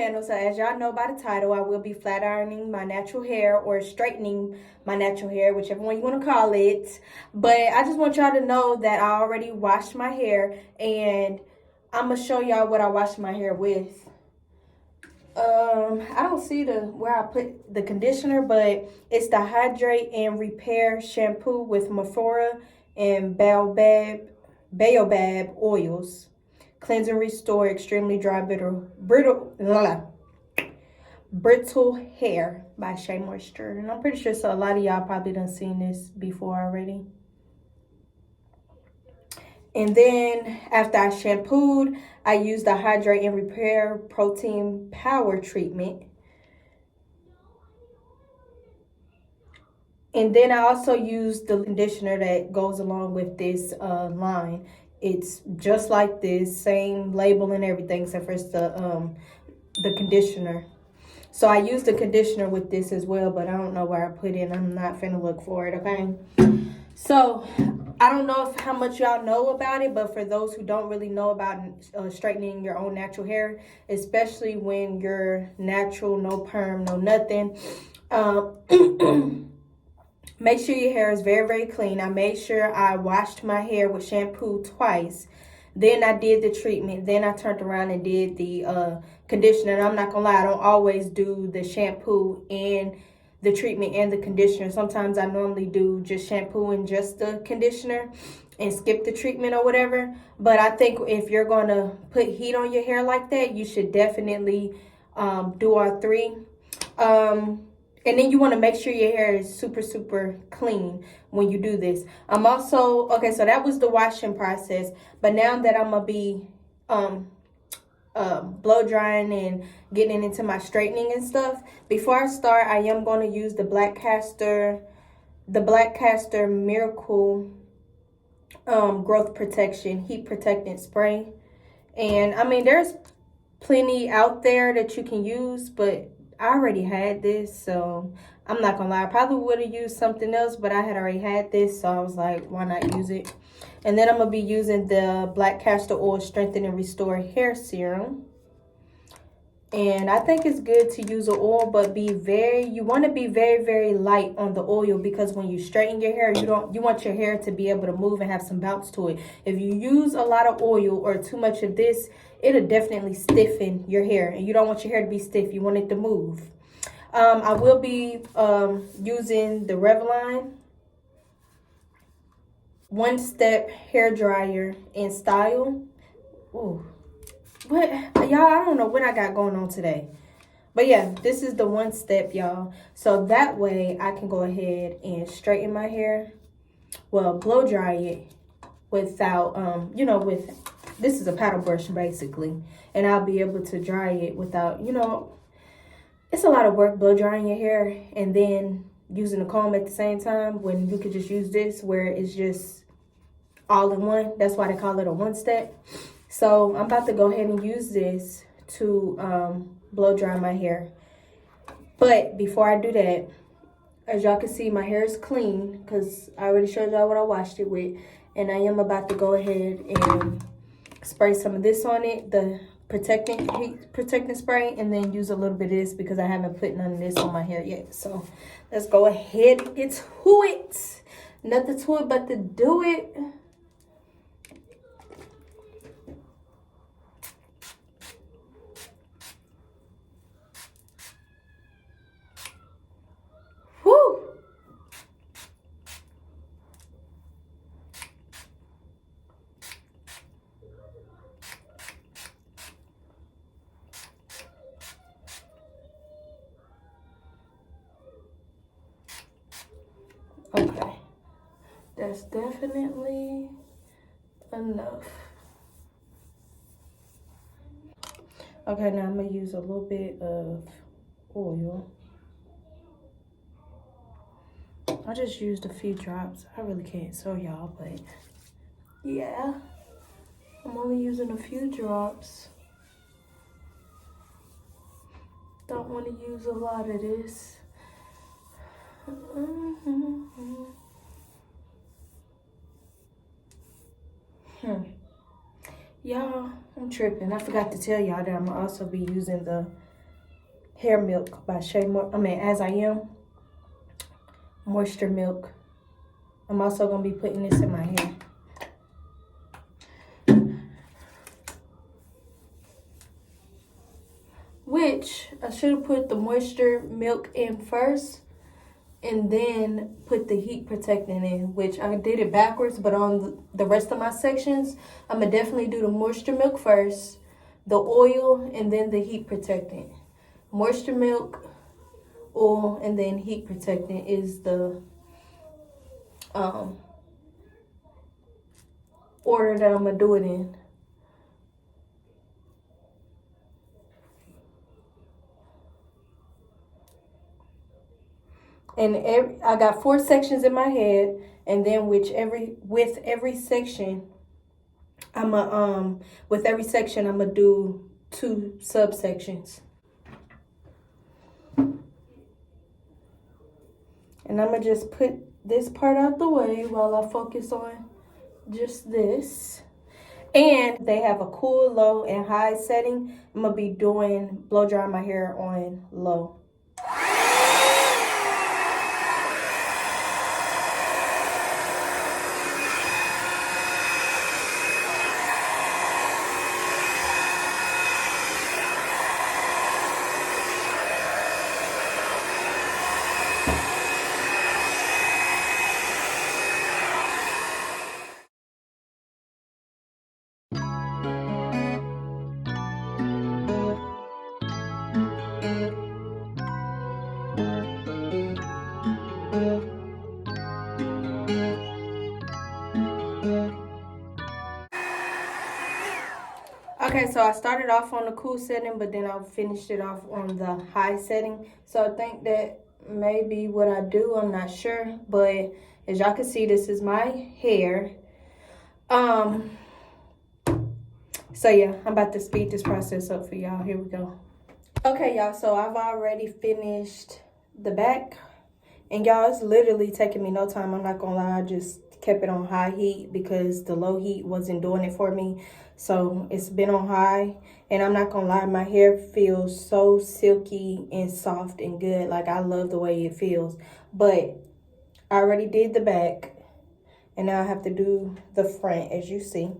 channel. So as y'all know by the title, I will be flat ironing my natural hair or straightening my natural hair, whichever one you want to call it. But I just want y'all to know that I already washed my hair, and I'm gonna show y'all what I washed my hair with. I don't see where I put the conditioner, but it's the Hydrate and Repair shampoo with Mephora and baobab oils. Cleanse and restore extremely dry, brittle hair by Shea Moisture. And I'm pretty sure a lot of y'all probably done seen this before already. And then after I shampooed, I used the Hydrate and Repair Protein Power Treatment. And then I also used the conditioner that goes along with this line. It's just like this, same label and everything, except for it's the conditioner. So I used the conditioner with this as well, but I don't know where I put it. I'm not finna look for it, okay? So I don't know how much y'all know about it, but for those who don't really know about straightening your own natural hair, especially when you're natural, no perm, no nothing, make sure your hair is very, very clean. I made sure I washed my hair with shampoo twice. Then I did the treatment. Then I turned around and did the conditioner. And I'm not going to lie, I don't always do the shampoo and the treatment and the conditioner. Sometimes I normally do just shampoo and just the conditioner and skip the treatment or whatever. But I think if you're going to put heat on your hair like that, you should definitely do all three. And then you want to make sure your hair is super, super clean when you do this. I'm also, okay, so that was the washing process. But now that I'm going to be blow drying and getting into my straightening and stuff, before I start, I am going to use the Black Castor Miracle Growth Protection Heat Protectant Spray. And I mean, there's plenty out there that you can use, but I already had this, so I'm not gonna lie, I probably would have used something else, but I had already had this, so I was like, why not use it? And then I'm gonna be using the Black Castor Oil Strengthen and Restore Hair Serum. And I think it's good to use an oil, but you want to be very, very light on the oil, because when you straighten your hair, you want your hair to be able to move and have some bounce to it. If you use a lot of oil or too much of this, it'll definitely stiffen your hair, and you don't want your hair to be stiff. You want it to move. I will be using the Revlon One Step Hair Dryer in Style. Ooh. What, y'all, I don't know what I got going on today. But yeah, this is the One Step, y'all. So that way I can go ahead and straighten my hair. Well, blow dry it without, this is a paddle brush basically. And I'll be able to dry it without, it's a lot of work blow drying your hair and then using a comb at the same time, when you could just use this where it's just all in one. That's why they call it a one step. So I'm about to go ahead and use this to blow dry my hair. But before I do that, as y'all can see, my hair is clean because I already showed y'all what I washed it with. And I am about to go ahead and spray some of this on it, the heat protecting spray, and then use a little bit of this because I haven't put none of this on my hair yet. So let's go ahead and get to it. Nothing to it but to do it. Okay, that's definitely enough. Okay, now I'm gonna use a little bit of oil. I just used a few drops. I really can't show y'all, but yeah, I'm only using a few drops. Don't want to use a lot of this. Y'all, I'm tripping. I forgot to tell y'all that I'm gonna also be using the Hair Milk by As I Am. Moisture Milk. I'm also going to be putting this in my hair. Which, I should have put the Moisture Milk in first and then put the heat protectant in, which I did it backwards, but on the rest of my sections, I'm going to definitely do the Moisture Milk first, the oil, and then the heat protectant. Moisture Milk, oil, and then heat protectant is the order that I'm going to do it in. And I got 4 sections in my head, and then with every section, with every section I'm gonna do 2 subsections. And I'm gonna just put this part out the way while I focus on just this. And they have a cool, low, and high setting. I'm gonna be blow drying my hair on low. Okay, so I started off on the cool setting, but then I finished it off on the high setting. So I think that may be what I do. I'm not sure, but as y'all can see, this is my hair. So yeah, I'm about to speed this process up for y'all. Here we go. Okay, y'all, so I've already finished the back. And y'all, it's literally taking me no time. I'm not gonna lie, I just kept it on high heat because the low heat wasn't doing it for me. So it's been on high, and I'm not gonna lie, my hair feels so silky and soft and good. Like, I love the way it feels. But I already did the back, and now I have to do the front, as you see.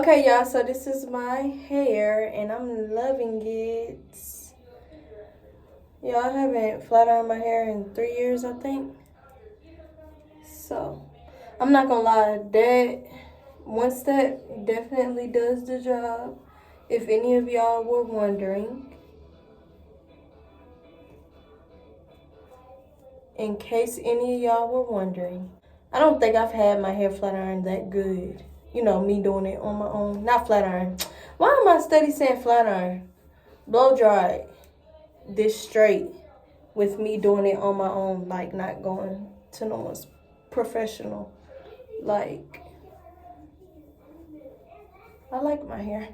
Okay, y'all, so this is my hair, and I'm loving it. Y'all, I haven't flat ironed my hair in 3 years, I think. So, I'm not gonna lie, that one step definitely does the job. If any of y'all were wondering. In case any of y'all were wondering. I don't think I've had my hair flat ironed that good. You know, me doing it on my own. Not flat iron. Why am I steady saying flat iron? Blow dried this straight with me doing it on my own, like not going to no one's professional. Like, I like my hair.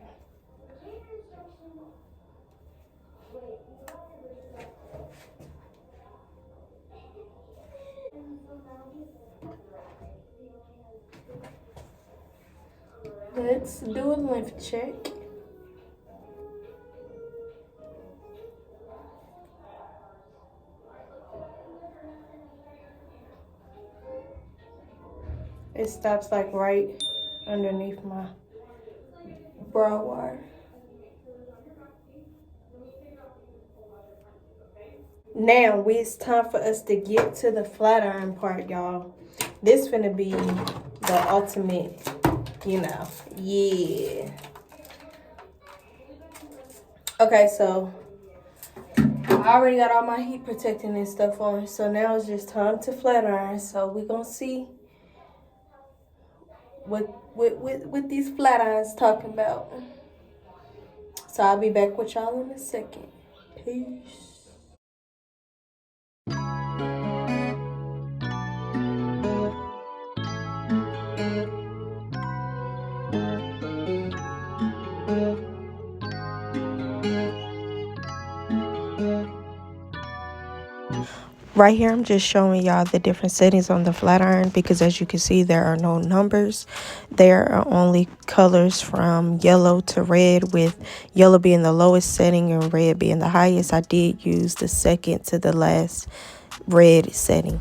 Let's do a length check. It stops like right underneath my brow wire. Now it's time for us to get to the flat iron part, y'all. This finna be the ultimate, you know, yeah. Okay, so I already got all my heat protecting and stuff on, so now it's just time to flat iron. So we're gonna see what these flat irons talking about. So I'll be back with y'all in a second. Peace. Right here, I'm just showing y'all the different settings on the flat iron because as you can see, there are no numbers. There are only colors from yellow to red, with yellow being the lowest setting and red being the highest. I did use the second to the last red setting.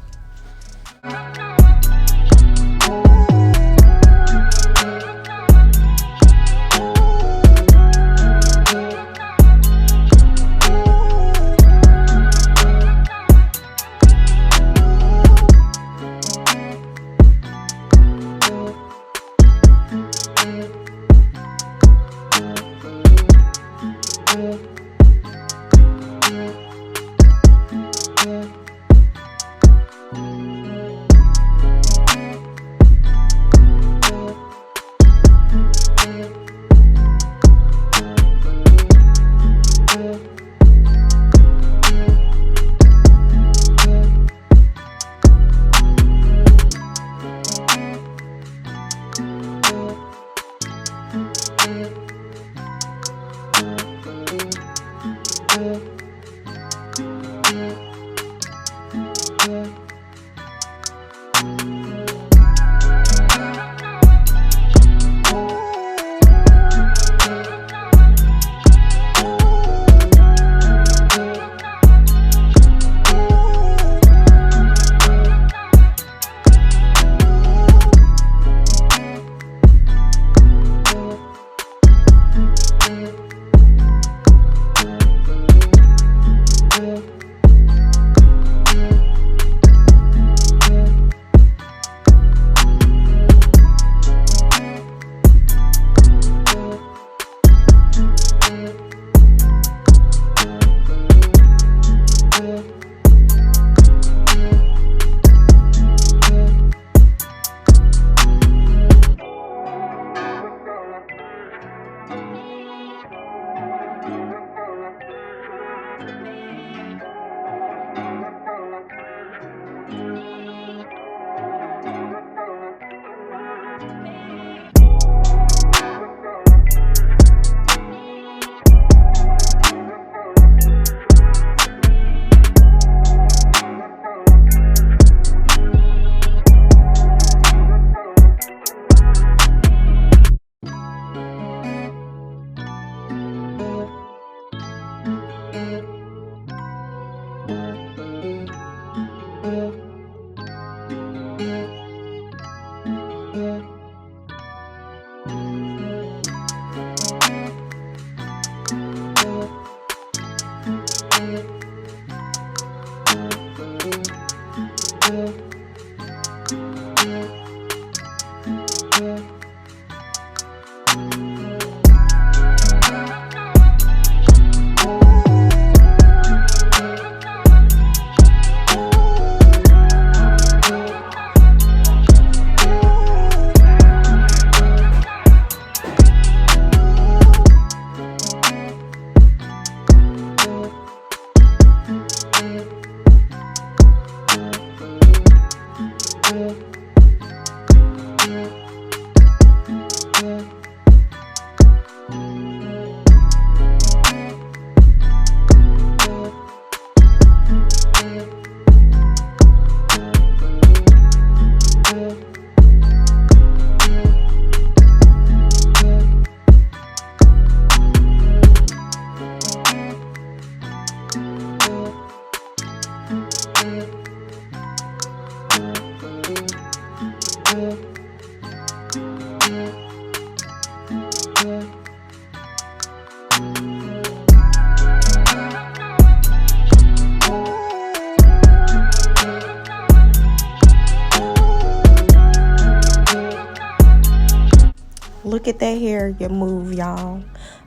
Look at that hair, your move, y'all.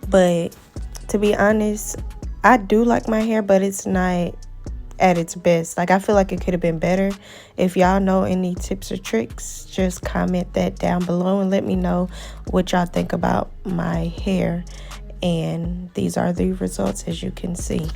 But to be honest, I do like my hair, but it's not at its best. Like, I feel like it could have been better. If y'all know any tips or tricks, just comment that down below and let me know what y'all think about my hair. And these are the results, as you can see.